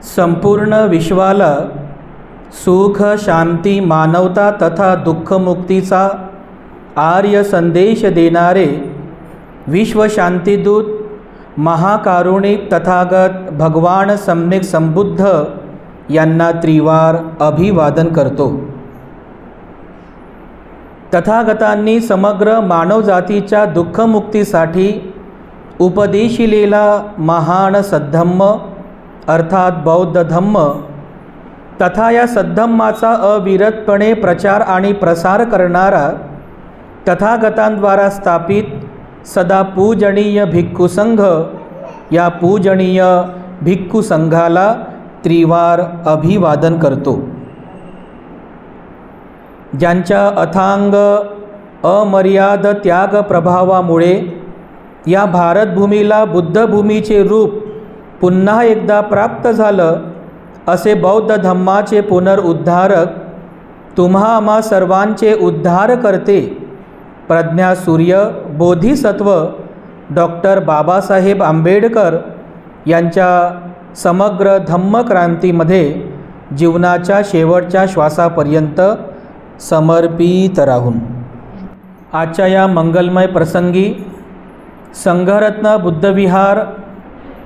संपूर्ण विश्वाला सुख, शांती, मानवता तथा दुःखमुक्तीचा आर्य संदेश देणारे विश्वशांतीदूत महाकारुणिक तथागत भगवान सम्यक संबुद्ध यांना त्रिवार अभिवादन करतो। तथागतांनी समग्र मानवजातीच्या दुःखमुक्तीसाठी उपदेशिलेला महान सद्धम्म अर्थात बौद्ध धम्म तथा या सद्धम्माचा अविरतपणे प्रचार आणि प्रसार करणारा तथागतांद्वारा स्थापित सदा पूजनीय भिक्खू संघ, या पूजनीय भिक्खू संघाला त्रिवार अभिवादन करतो। ज्यांच्या अथांग अमर्याद त्याग प्रभावामुळे या भारतभूमीला बुद्धभूमीचे रूप पुन्हा एकदा प्राप्त झालं, असे बौद्ध धम्माचे पुनरुद्धारक, तुम्हा आम्हा सर्वांचे उद्धार करते प्रज्ञासूर्य बोधिसत्व डॉक्टर बाबासाहेब आंबेडकर यांच्या समग्र धम्मक्रांतीमध्ये जीवनाच्या शेवटच्या श्वासापर्यंत समर्पित राहून आजच्या या मंगलमय प्रसंगी संघरत्न बुद्धविहार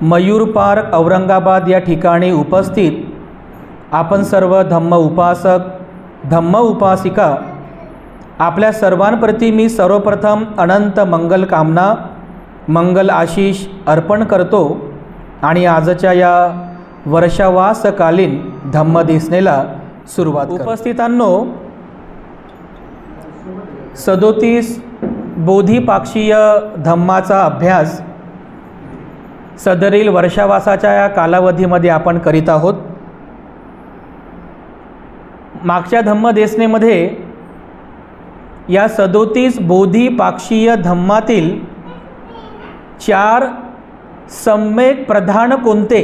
मयूर पार्क औरंगाबाद या ठिकाणी उपस्थित आपण सर्व धम्म उपासक धम्म उपासिका आपल्या सर्वांप्रती मी सर्वप्रथम अनंत मंगल कामना मंगल आशीष अर्पण करतो आणि आजच्या या वर्षावासकालीन धम्मदेसनेला सुरुवात करतो। उपस्थितांनो, 37 बोधिपाक्षीय धम्माचा अभ्यास सदरील वर्षावासाच्या या कालावधीमध्ये आपण करीत आहोत। मागच्या धम्मदेसनेमध्ये या 37 बोधिपाक्षीय धम्मातील 4 सम्यक प्रधान कोणते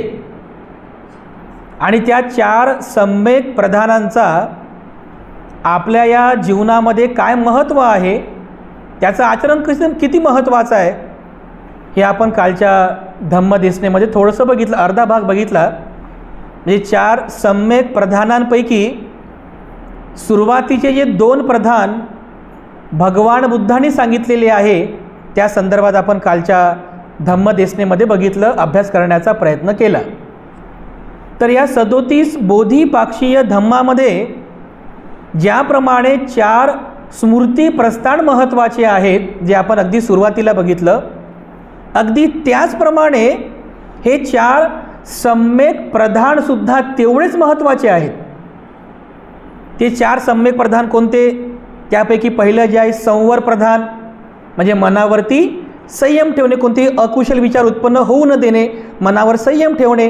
आणि त्या 4 सम्यक प्रधानांचा आपल्या या जीवनामध्ये काय महत्त्व आहे, त्याचं आचरण किती महत्त्वाचं आहे, हे आपण कालच्या धम्मदेसनेमध्ये थोडंसं बघितलं, अर्धा भाग बघितला। म्हणजे 4 सम्यक प्रधानांपैकी सुरुवातीचे जे 2 प्रधान भगवान बुद्धांनी सांगितलेले आहे, त्या संदर्भात आपण कालच्या धम्मदेसनेमध्ये बघितलं, अभ्यास करण्याचा प्रयत्न केला। तर या 37 बोधिपाक्षीय धम्मामध्ये ज्याप्रमाणे 4 स्मृती प्रस्थान महत्त्वाचे आहेत, जे आपण अगदी सुरुवातीला बघितलं, अगदी त्याचप्रमाणे हे 4 सम्यक प्रधानसुद्धा तेवढेच महत्त्वाचे आहेत। ते 4 सम्यक प्रधान कोणते? त्यापैकी पहिलं जे आहे संवर प्रधान, म्हणजे मनावरती संयम ठेवणे, कोणतेही अकुशल विचार उत्पन्न होऊ न देणे, मनावर संयम ठेवणे,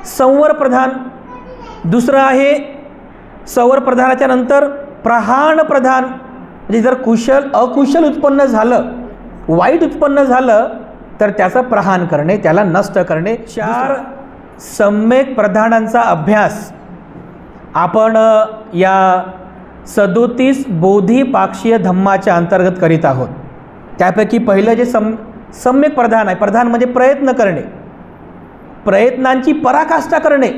संवर प्रधान। दुसरं आहे संवर प्रधानाच्या नंतर प्रहाण प्रधान, म्हणजे जर अकुशल उत्पन्न झालं, वाईट उत्पन्न झालं तर त्याचं प्रहाण करणे, त्याला नष्ट करणे। 4 सम्यक प्रधानांचा अभ्यास आपण या 37 बोधिपाक्षीय धम्माच्या अंतर्गत करीत आहोत। त्यापैकी पहिलं जे सम्यक प्रधान आहे, प्रधान म्हणजे प्रयत्न करणे, प्रयत्नांची पराकाष्ठा करणे।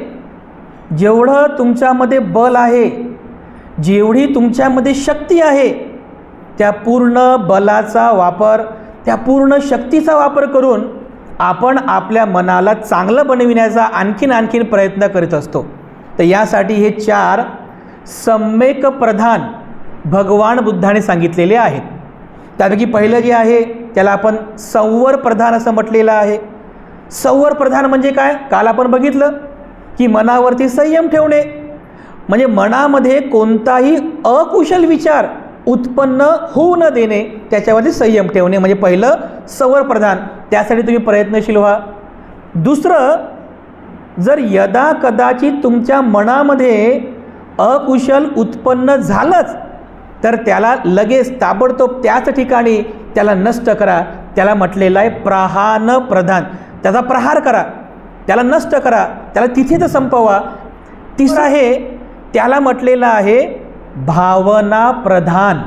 जेवढं तुमच्यामध्ये बल आहे, जेवढी तुमच्यामध्ये शक्ती आहे, त्या पूर्ण बलाचा वापर, त्या पूर्ण शक्तीचा वापर करून आपण आपल्या मनाला चांगलं बनविण्याचा आणखीन प्रयत्न करीत असतो। तर यासाठी हे 4 सम्यक प्रधान भगवान बुद्धाने सांगितलेले आहेत। त्यापैकी पहिलं जे आहे त्याला आपण संवर प्रधान असं म्हटलेलं आहे। संवर प्रधान म्हणजे काय? काल आपण बघितलं की मनावरती संयम ठेवणे, म्हणजे मनामध्ये कोणताही अकुशल विचार उत्पन्न होऊ न देणे, त्याच्यावरती संयम ठेवणे, म्हणजे पहिलं संवर प्रधान। त्यासाठी तुम्ही प्रयत्नशील व्हा। दुसरं, जर यदा कदाचित तुमच्या मनामध्ये अकुशल उत्पन्न झालंच तर त्याला लगेच ताबडतोब त्याच ठिकाणी त्याला नष्ट करा, त्याला म्हटलेलं आहे प्रहाण प्रधान। त्याचा प्रहार करा, त्याला नष्ट करा, त्याला तिथेच संपवा। तिसरं आहे त्याला म्हटलेलं आहे भावना प्रधान,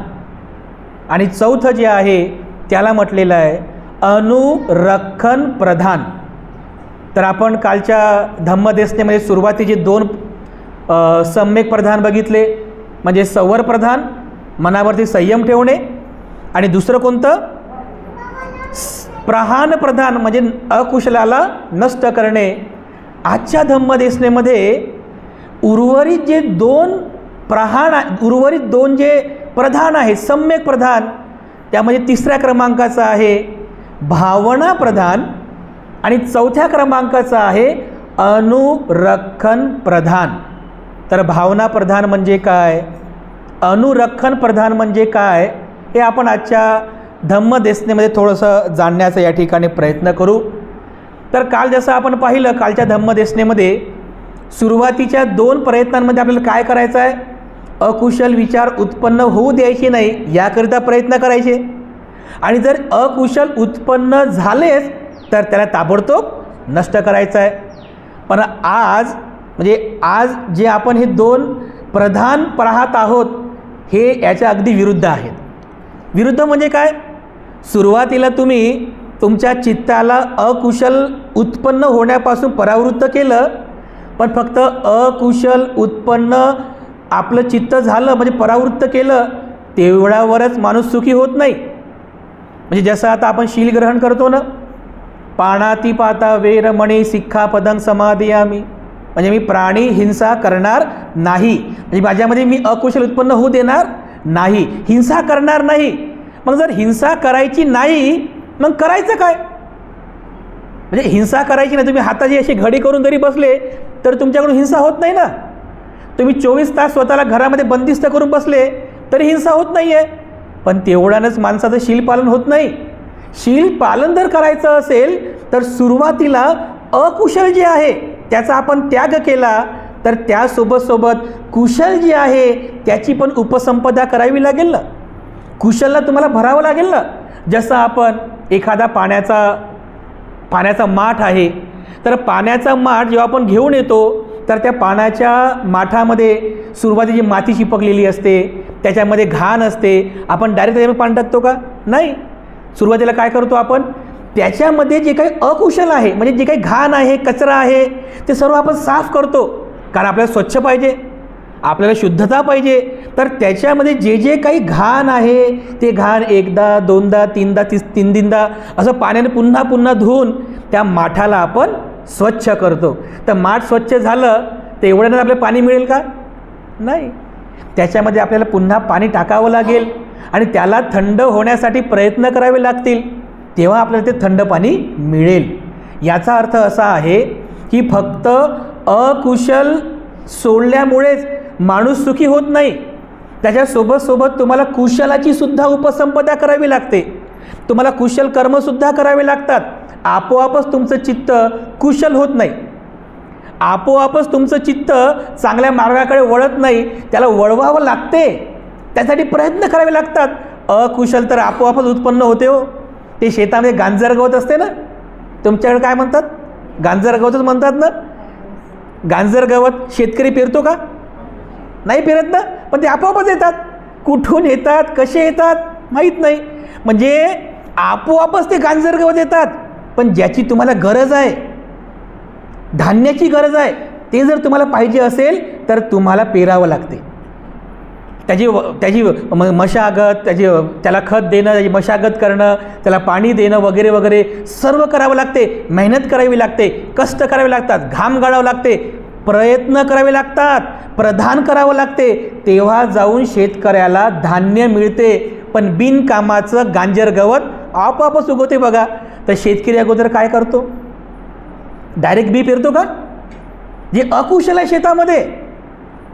आणि चौथं जे आहे त्याला म्हटलेलं आहे अनुरक्षण प्रधान। तर आपण कालच्या धम्मदेसनेमध्ये सुरुवातीचे 2 सम्यक प्रधान बघितले, म्हणजे संवर प्रधान, मनावरती संयम ठेवणे, आणि दुसरं कोणतं? प्रहान प्रधान, म्हणजे अकुशलाला नष्ट करणे. आजच्या धम्मदेसनेमध्ये उर्वरित जे 2 जे प्रधान आहेत, सम्यक प्रधान, त्यामध्ये 3ऱ्या क्रमांकाचा आहे भावना प्रधान आणि 4थ्या क्रमांकाचा आहे अनुरक्षण प्रधान. तर भावना प्रधान म्हणजे काय, अनुरक्षण प्रधान म्हणजे काय, हे आपण आजच्या धम्मदेसनेमध्ये थोडंसं जाणण्याचा या ठिकाणी प्रयत्न करू. तर काल जसं आपण पाहिलं, कालच्या धम्मदेसनेमध्ये सुरुवातीच्या 2 प्रयत्नांमध्ये आपल्याला काय करायचं आहे? अकुशल विचार उत्पन्न होऊ द्यायचे नाही याकरिता प्रयत्न करायचे, आणि जर अकुशल उत्पन्न झालेच तर त्याला ताबडतोब नष्ट करायचं आहे. पण आज जे आपण हे 2 प्रधान पाहत आहोत हे याच्या अगदी विरुद्ध आहेत. विरुद्ध म्हणजे काय? सुरुवातीला तुम्ही तुमच्या चित्ताला अकुशल उत्पन्न होण्यापासून परावृत्त केलं, पण फक्त अकुशल उत्पन्न आपलं चित्त झालं म्हणजे परावृत्त केलं तेवढ्यावरच माणूस सुखी होत नाही. म्हणजे जसं आता आपण शील ग्रहण करतो ना, पाणाती पाता वेरमणी सिक्खापदं समादियामी, म्हणजे मी प्राणी हिंसा करणार नाही, म्हणजे माझ्यामध्ये मी अकुशल उत्पन्न होऊ देणार नाही, हिंसा करणार नाही. मग जर हिंसा करायची नाही मग करायचं काय? म्हणजे हिंसा करायची नाही, तुम्ही हाताची अशी घडी करून जरी बसले तर तुमच्याकडून हिंसा होत नाही ना. तुम्ही 24 तास स्वतःला घरामध्ये बंदिस्त करून बसले तरी हिंसा होत नाही आहे. पण तेवढ्यानंच माणसाचं शीलपालन होत नाही. शीलपालन जर करायचं असेल तर सुरुवातीला अकुशल जे आहे त्याचा आपण त्याग केला, तर त्यासोबत कुशल जी आहे त्याची पण उपसंपदा करावी लागेल ना. कुशलला तुम्हाला भरावं लागेल ना. जसं आपण एखादा पाण्याचा माठ आहे, तर पाण्याचा माठ जेव्हा आपण घेऊन येतो तर त्या पाण्याच्या माठामध्ये सुरुवातीची माती चिपकलेली असते, त्याच्यामध्ये घाण असते. आपण डायरेक्ट त्याच्यामध्ये पाणी टाकतो का? नाही. सुरुवातीला काय करतो आपण? त्याच्यामध्ये जे काही अकुशल आहे, म्हणजे जे काही घाण आहे, कचरा आहे, ते सर्व आपण साफ करतो. कारण आपल्याला स्वच्छ पाहिजे, आपल्याला शुद्धता पाहिजे. तर त्याच्यामध्ये जे जे काही घाण आहे ते घाण एकदा, दोनदा, तीनदा असं पाण्याने पुन्हा पुन्हा धुवून त्या माठाला आपण स्वच्छ करतो. तर माठ स्वच्छ झालं तर एवढ्यानं आपल्याला पाणी मिळेल का? नाही. त्याच्यामध्ये आपल्याला पुन्हा पाणी टाकावं लागेल आणि त्याला थंड होण्यासाठी प्रयत्न करावे लागतील, तेव्हा आपल्याला ते थंड पाणी मिळेल. याचा अर्थ असा आहे की फक्त अकुशल सोडल्यामुळेच माणूस सुखी होत नाही. त्याच्यासोबत तुम्हाला कुशलाची सुद्धा उपसंपदा करावी लागते. तुम्हाला कुशल कर्मसुद्धा करावे लागतात. आपोआपच तुमचं चित्त कुशल होत नाही, आपोआपच तुमचं चित्त चांगल्या मार्गाकडे वळत नाही, त्याला वळवावं लागते. त्यासाठी प्रयत्न करावे लागतात. अकुशल तर आपोआपच उत्पन्न होते हो. ते शेतामध्ये गांजर गवत असते ना, तुमच्याकडे काय म्हणतात? गांजर गवतच म्हणतात ना. गांजर गवत शेतकरी पेरतो का? नाही पेरत ना. पण ते आपोआपच येतात. कुठून येतात, कसे येतात माहीत नाही. म्हणजे आपोआपच ते गांजर गवत येतात. पण ज्याची तुम्हाला गरज आहे, धान्याची गरज आहे, ते जर तुम्हाला पाहिजे असेल तर तुम्हाला पेरावं लागते. त्याची मशागत, त्याला खत देणं, त्याची मशागत करणं, त्याला पाणी देणं वगैरे वगैरे सर्व करावं लागते. मेहनत करावी लागते, कष्ट करावे लागतात, घाम गाळावं लागते, प्रयत्न करावे लागतात, प्रदान करावं लागते. तेव्हा जाऊन शेतकऱ्याला धान्य मिळते. पण बिनकामाचं गांजर गवत आपोआपच उगवते बघा. तर शेतकरी अगोदर काय करतो? डायरेक्ट बी पेरतो का? जे अकुशल आहे शेतामध्ये,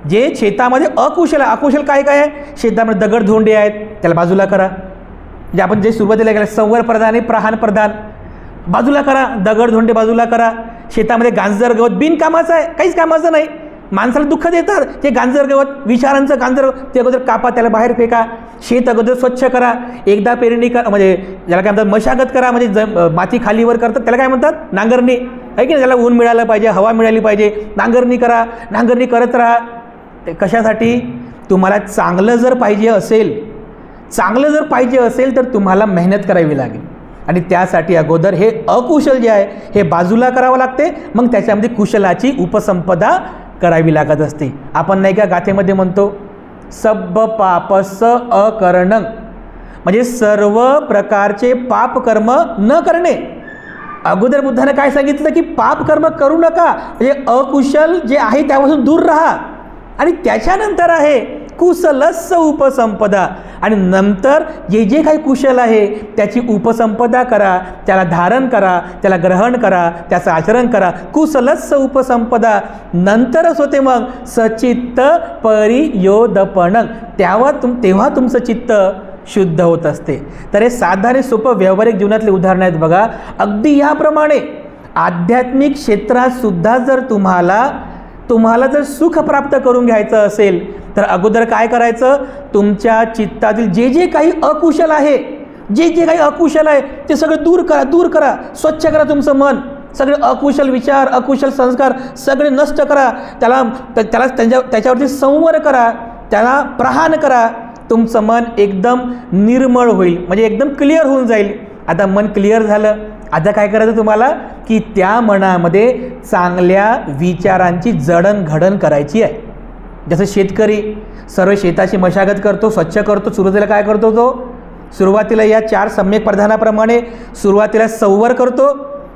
जे शेतामध्ये अकुशल आहे. अकुशल काय काय आहे? शेतामध्ये दगडधोंडे आहेत, त्याला बाजूला करा. जे आपण जे सुरुवातीला केलं संवर प्रधान आणि प्रहान प्रधान, बाजूला करा. दगडधोंडे बाजूला करा. शेतामध्ये गांजर गवत बिनकामाचं आहे, काहीच कामाचं नाही. माणसाला दुःख देतात ते गांजर गवत, विचारांचं गांजर, ते अगोदर कापा, त्याला बाहेर फेका. शेत अगोदर स्वच्छ करा. एकदा पेरणी करा, म्हणजे ज्याला काय म्हणतात मशागत करा, म्हणजे माती खालीवर करतात त्याला काय म्हणतात? नांगरणी आहे की नाही. त्याला ऊन मिळालं पाहिजे, हवा मिळाली पाहिजे. नांगरणी करा. नांगरणी करत राहा. कशासाठी? तुम्हाला चांगलं जर पाहिजे असेल तर तुम्हाला मेहनत करावी लागेल. आणि त्यासाठी अगोदर हे अकुशल जे आहे हे बाजूला करावं लागते, मग त्याच्यामध्ये कुशलाची उपसंपदा करावी लागत असते. आपण नाही का गाथेमध्ये म्हणतो सब्ब पापस अकरणं, म्हणजे सर्व प्रकारचे पाप कर्म न करणे. अगोदर बुद्धाने काय सांगितलं की पाप कर्म करू नका, म्हणजे अकुशल जे आहे त्यापासून दूर राहा. आणि त्याच्यानंतर आहे कुशलस्स उपसंपदा, आणि नंतर जे जे काही कुशल आहे त्याची उपसंपदा करा, त्याला धारण करा, त्याला ग्रहण करा, त्याचं आचरण करा. कुशलस्स उपसंपदा नंतरच होते मग सचित्त परियोदपणं, तेव्हा तुमचं चित्त शुद्ध होत असते. तर हे साधारण सोपं व्यावहारिक जीवनातले उदाहरण आहेत बघा. अगदी याप्रमाणे आध्यात्मिक क्षेत्रात सुद्धा जर तुम्हाला जर सुख प्राप्त करून घ्यायचं असेल तर अगोदर काय करायचं, तुमच्या चित्तातील जे जे काही अकुशल आहे, ते सगळं दूर करा, स्वच्छ करा तुमचं मन. सगळे अकुशल विचार, अकुशल संस्कार सगळे नष्ट करा, त्याच्यावरती संवर करा, त्याला प्रहार करा. तुमचं मन एकदम निर्मळ होईल, म्हणजे एकदम क्लिअर होऊन जाईल. आता मन क्लिअर झालं, आता काय करायचं तुम्हाला की त्या मनामध्ये चांगल्या विचारांची जडणघडण करायची आहे. जसं शेतकरी सर्व शेताची मशागत करतो, स्वच्छ करतो. सुरुवातीला काय करतो तो? सुरुवातीला या 4 सम्यक प्रधानाप्रमाणे सुरुवातीला संवर करतो,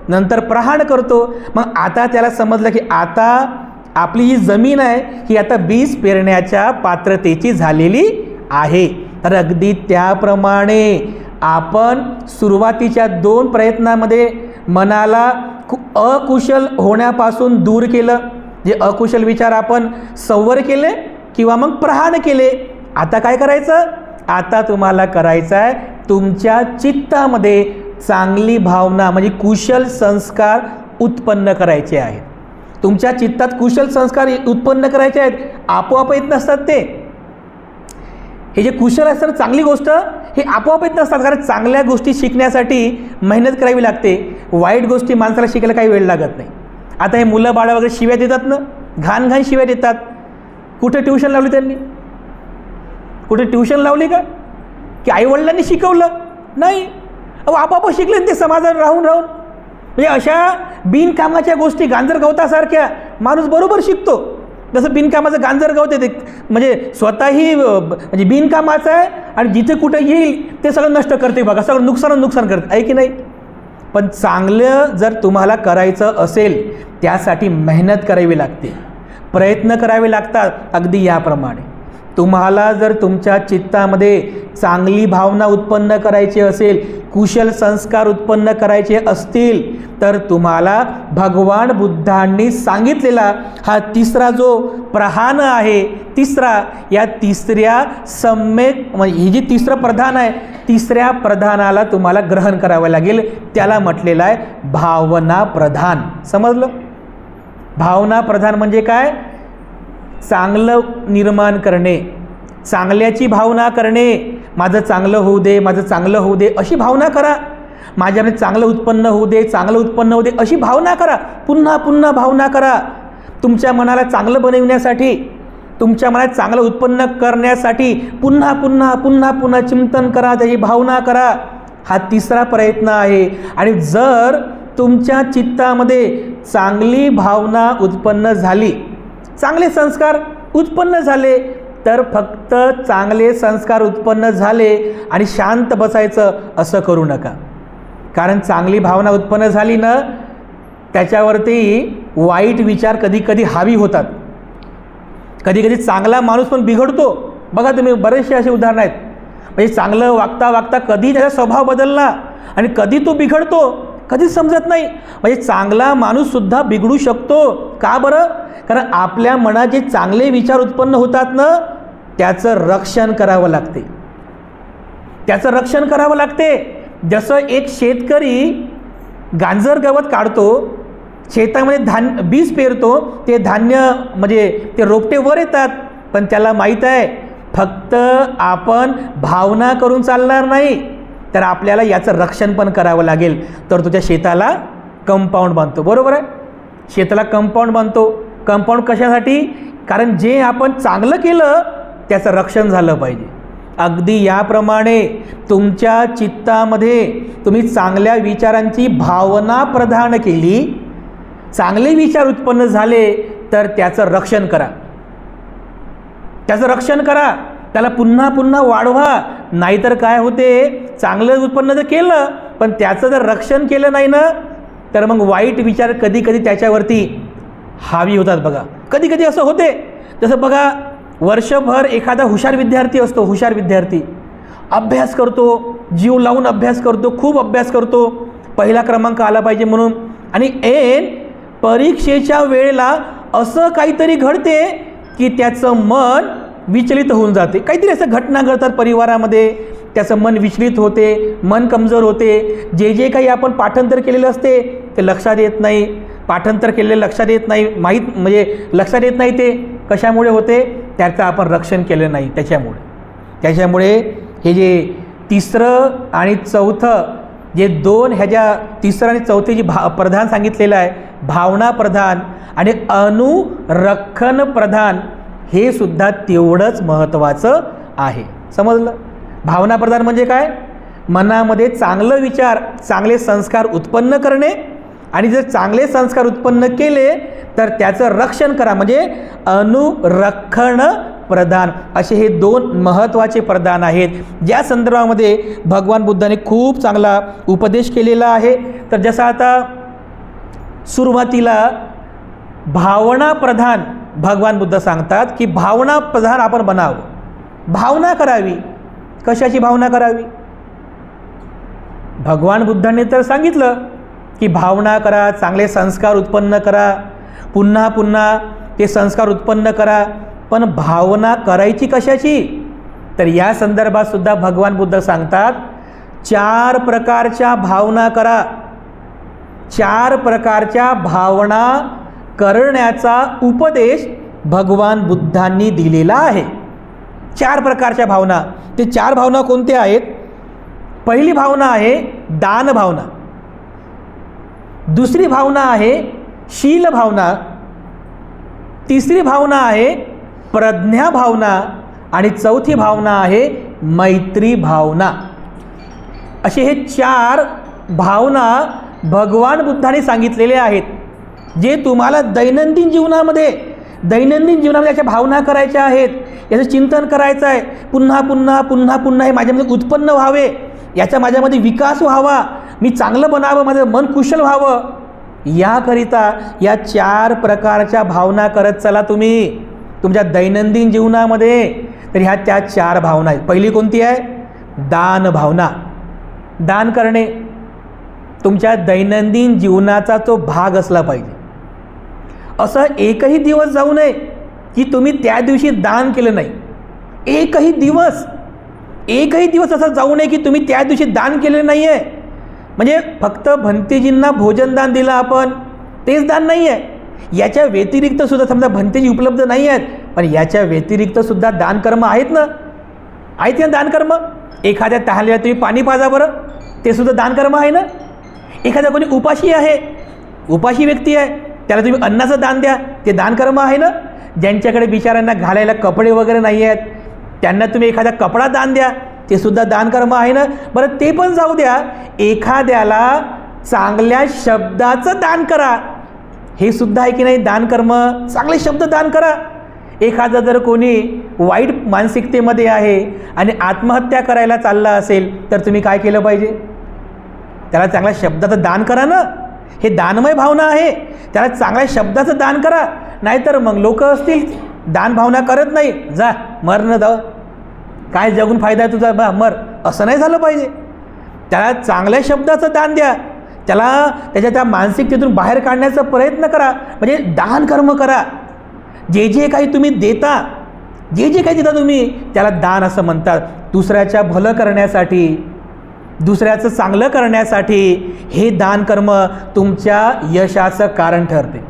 नंतर प्रहार करतो. मग आता त्याला समजलं की आता आपली ही जमीन आहे ही आता बीज पेरण्याच्या पात्रतेची झालेली आहे. तर अगदी त्याप्रमाणे आपण सुरुवातीच्या 2 प्रयत्नामध्ये मनाला अकुशल होण्यापासून दूर केलं. जे अकुशल विचार आपण संवर केले किंवा मग प्रहार केले. आता काय करायचं? आता तुम्हाला करायचं आहे तुमच्या चित्तामध्ये चांगली भावना म्हणजे कुशल संस्कार उत्पन्न करायचे आहेत. तुमच्या चित्तात कुशल संस्कार उत्पन्न करायचे आहेत. आपोआप येत नसतात ते. हे जे कुशल असतात चांगली गोष्ट हे आपोआप येत नसतात, कारण चांगल्या गोष्टी शिकण्यासाठी मेहनत करावी लागते. वाईट गोष्टी माणसाला शिकायला काही वेळ लागत नाही. आता हे मुलं बाळं वगैरे शिव्या देतात ना, घाण शिव्या देतात. कुठे ट्युशन लावली त्यांनी? कुठे ट्युशन लावली का? की आईवडिलांनी शिकवलं? नाही. आपोआप शिकले ते समाजात राहून म्हणजे अशा बिनकामाच्या गोष्टी गांजर गवतासारख्या माणूस बरोबर शिकतो. जसं बिनकामाचं गांजर गवत येते, म्हणजे स्वतःही म्हणजे बिनकामाचं आहे आणि जिथे कुठे येईल ते सगळं नष्ट करते बघा, सगळं नुकसान करते, आहे की नाही? पण चांगलं जर तुम्हाला करायचं असेल त्यासाठी मेहनत करावी लागते, प्रयत्न करावे लागतात. अगदी याप्रमाणे तुम्हाला जर तुमच्या चित्तामध्ये चांगली भावना उत्पन्न करायची असेल, कुशल संस्कार उत्पन्न करायचे असतील तर तुम्हाला भगवान बुद्धांनी सांगितलेला हा तिसरा जो प्रधान आहे, या तिसऱ्या सम्यक म्हणजे ही जी तिसरं प्रधान आहे, तिसऱ्या प्रधानाला तुम्हाला ग्रहण करावं लागेल. त्याला म्हटलेलं आहे भावना प्रधान. समजलं? भावना प्रधान म्हणजे काय? चांगलं निर्माण करणे, चांगल्याची भावना करणे. माझं चांगलं होऊ दे, माझं चांगलं होऊ दे अशी भावना करा. माझ्यामध्ये चांगलं उत्पन्न होऊ दे, चांगलं उत्पन्न होऊ दे अशी भावना करा. पुन्हा पुन्हा भावना करा. तुमच्या मनाला चांगलं बनविण्यासाठी, तुमच्या मनात चांगलं उत्पन्न करण्यासाठी पुन्हा पुन्हा पुन्हा पुन्हा चिंतन करा, त्याची भावना करा. हा तिसरा प्रयत्न आहे. आणि जर तुमच्या चित्तामध्ये चांगली भावना उत्पन्न झाली, चांगले संस्कार उत्पन्न झाले, तर फक्त चांगले संस्कार उत्पन्न झाले आणि शांत बसायचं असं करू नका. कारण चांगली भावना उत्पन्न झाली ना, त्याच्यावरती वाईट विचार कधी कधी हावी होतात. कधी कधी चांगला माणूस पण बिघडतो. बघा तुम्ही, बरेचसे असे उदाहरण आहेत. म्हणजे चांगलं वागता वागता कधी त्याचा स्वभाव बदलला आणि कधी तो बिघडतो, कधीच समजत नाही. म्हणजे चांगला माणूससुद्धा बिघडू शकतो. का बरं? कारण आपल्या मनात जे चांगले विचार उत्पन्न होतात ना, त्याचं रक्षण करावं लागते. त्याचं रक्षण करावं लागते. जसं एक शेतकरी गांजर गवत काढतो, शेतामध्ये बीज पेरतो, ते धान्य म्हणजे ते रोपटे वर येतात, पण त्याला माहीत आहे फक्त आपण भावना करून चालणार नाही, तर आपल्याला याचं रक्षण पण करावं लागेल. तर तुझ्या शेताला कंपाऊंड बांधतो. बरोबर आहे? शेताला कंपाऊंड बांधतो. कंपाऊंड कशासाठी? कारण जे आपण चांगलं केलं त्याचं रक्षण झालं पाहिजे. अगदी याप्रमाणे तुमच्या चित्तामध्ये तुम्ही चांगल्या विचारांची भावना प्रधान केली, चांगले विचार उत्पन्न झाले तर त्याचं रक्षण करा, त्याचं रक्षण करा, त्याला पुन्हा पुन्हा वाढवा. नाहीतर काय होते, चांगलं उत्पन्न जर केलं पण त्याचं जर रक्षण केलं नाही ना, तर मग वाईट विचार कधी कधी त्याच्यावरती हावी होतात. बघा कधी कधी असं होते, जसं बघा वर्षभर एखादा हुशार विद्यार्थी असतो, हुशार विद्यार्थी अभ्यास करतो, जीव लावून अभ्यास करतो, खूप अभ्यास करतो, पहिला क्रमांक आला पाहिजे म्हणून, आणि ऐन परीक्षेच्या वेळेला असं काहीतरी घडते की त्याचं मन विचलित होऊन जाते. काहीतरी असं घटना घडतात परिवारामध्ये, त्याचं मन विचलित होते, मन कमजोर होते. जे जे काही आपण पाठांतर केलेलं असते ते लक्षात येत नाही, पाठांतर केलेलं लक्षात येत नाही, माहीत म्हणजे लक्षात येत नाही. ते कशामुळे होते, त्याचं आपण रक्षण केलं नाही त्याच्यामुळे हे जे तिसरं आणि चौथं, जे दोन ह्याच्या तिसरं आणि चौथे जी प्रधान सांगितलेलं आहे, भावना प्रधान आणि अनुरक्षण प्रधान, हे सुद्धा तेवढंच महत्त्वाचं आहे. समजलं? भावना प्रधान म्हणजे काय, मनामध्ये चांगलं विचार, चांगले संस्कार उत्पन्न करणे, आणि जर चांगले संस्कार उत्पन्न केले तर त्याचं रक्षण करा, म्हणजे अनुरक्षण प्रधान. असे हे दोन महत्त्वाचे प्रधान आहेत, ज्या संदर्भामध्ये भगवान बुद्धाने खूप चांगला उपदेश केलेला आहे. तर जसं आता सुरुवातीला भावना प्रधान भगवान बुद्ध सांगतात की भावना प्रधान आपण बनावं, भावना करावी. कशाची भावना करावी? भगवान बुद्धांनी तर सांगितलं की भावना करा, चांगले संस्कार उत्पन्न करा, पुन्हा पुन्हा ते संस्कार उत्पन्न करा. पण भावना करायची कशाची? तर या संदर्भात सुद्धा भगवान बुद्ध सांगतात 4 प्रकारच्या भावना करा. 4 प्रकारच्या भावना करण्याचा उपदेश भगवान बुद्धांनी दिलेला आहे. 4 प्रकारच्या भावना. ते 4 भावना कोणत्या आहेत? पहिली भावना आहे दान भावना, दुसरी भावना आहे शील भावना, तिसरी भावना आहे प्रज्ञा भावना, आणि चौथी भावना आहे मैत्री भावना. असे हे 4 भावना भगवान बुद्धांनी सांगितलेले आहेत, जे तुम्हाला दैनंदिन जीवनामध्ये याच्या भावना करायच्या आहेत, याचं चिंतन करायचं आहे. पुन्हा पुन्हा पुन्हा पुन्हा हे माझ्यामध्ये उत्पन्न व्हावे, याचा माझ्यामध्ये विकास व्हावा, मी चांगलं बनावं, माझं मन कुशल व्हावं, याकरिता या 4 प्रकारच्या भावना करत चला तुम्ही तुमच्या दैनंदिन जीवनामध्ये. तर ह्या त्या 4 भावना आहेत. पहिली कोणती आहे? दान भावना. दान करणे तुमच्या दैनंदिन जीवनाचा तो भाग असला पाहिजे. असं एकही दिवस जाऊ नये की तुम्ही त्या दिवशी दान केलं नाही. एकही दिवस असा जाऊ नये की तुम्ही त्या दिवशी दान केलेलं नाही आहे. म्हणजे फक्त भंतेजींना भोजनदान दिलं आपण, तेच दान नाही आहे. याच्या व्यतिरिक्त सुद्धा समजा भंतेजी उपलब्ध नाही आहेत, पण याच्या व्यतिरिक्त सुद्धा दानकर्म आहेत ना, आहेत ना दानकर्म. एखाद्या तहानलेल्या तुम्ही पाणी पाजा बरं, ते सुद्धा दानकर्म आहे ना. एखादा कोणी उपाशी आहे, उपाशी व्यक्ती आहे, त्याला तुम्ही अन्नाचं दान द्या, ते दानकर्म आहे ना. ज्यांच्याकडे बिचाऱ्यांना घालायला कपडे वगैरे नाही आहेत, त्यांना तुम्ही एखादा कपडा दान द्या, ते सुद्धा दानकर्म आहे ना. बरं ते पण जाऊ द्या, एखाद्याला चांगल्या शब्दाचं दान करा, हे सुद्धा आहे की नाही दानकर्म. चांगले शब्द दान करा. एखादा जर कोणी वाईट मानसिकतेमध्ये आहे आणि आत्महत्या करायला चालला असेल, तर तुम्ही काय केलं पाहिजे? त्याला चांगल्या शब्दाचं दान करा ना. हे दानमय भावना आहे, त्याला चांगल्या शब्दाचं दान करा. नाहीतर मग लोक असतील दान भावना करत नाही, जा मर न जाऊ, काय जगून फायदा आहे तुझा, बा मर, असं नाही झालं पाहिजे. त्याला चांगल्या शब्दाचं दान द्या, त्याला त्याच्या त्या मानसिकतेतून बाहेर काढण्याचा प्रयत्न करा. म्हणजे दान कर्म करा. जे जे काही तुम्ही देता, जे जे काही देता तुम्ही, त्याला दान असं म्हणतात. दुसऱ्याच्या भलं करण्यासाठी, दुसऱ्याचं चांगलं करण्यासाठी हे दान कर्म तुमच्या यशाचं कारण ठरते,